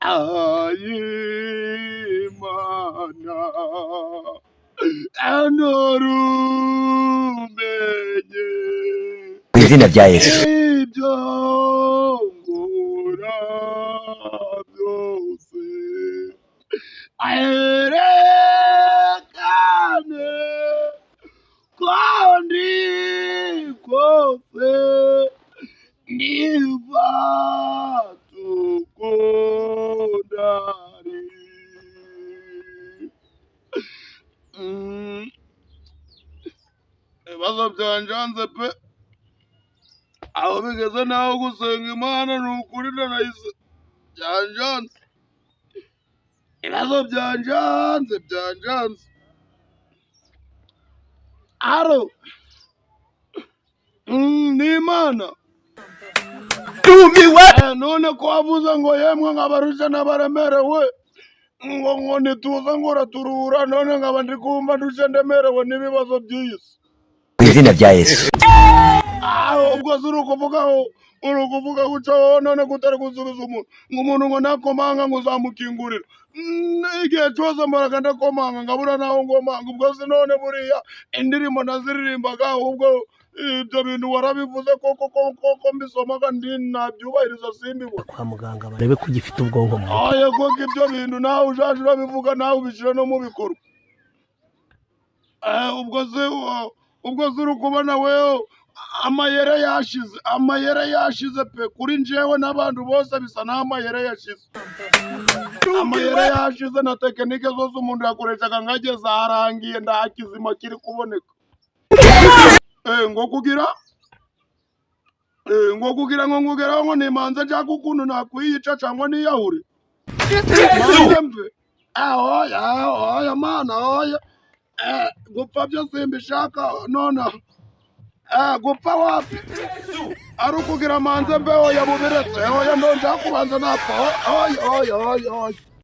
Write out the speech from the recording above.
ayimana anorumenye izina rya Yesu ibyo ngura byose aherekane kandi kose niba tukundari ibibazo byanjanze pe aho bigeze naho gusenga Imana ni ukuri ndanayise byanjanze ibibazo byanjanze aro ni Imana tumiwe none ko wavuze ngo yemwe nk'abarusha n'abaremerewe ngo nituza ngo uraturura none nkaba ndi kumva ndushe ndemerewe n'ibibazo by'isi izina rya Yesu ubwo si uri kuvuga guca none kutari gusubiza umuntu umuntu ngo nakomanga ngo uzamukingurira igihe cyose mbaraga ndakomanga ngabura naho ngomanga ubwo si none buriya indirimbo naziririmbaga ahubwo ibyo bintu warabivuze koko mbisomaga ndi nabyubahiriza simbibona kwa muganga barebe ko gifite ubwonko mu koko ibyo bintu nawe ujaje urabivuga nawe ubishyira no mu bikorwa ubwo se uri kubona wewe amayere yashize pe kuri njyewe n'abantu bose bisa naho amayere yashize na tekinike zose umuntu yakoreshaga nkageze aharangiye nta kizima kiri kuboneka ngo kugira ngo ngugeraho ngo nimanze nshaka ukuntu nakwiyica cyangwa niyahure oya mana oya gupfa byo simbishaka nonaha gupfa wapi ari ukugira manze mbe oya bubiretse oya ndonja kubanza napfa oya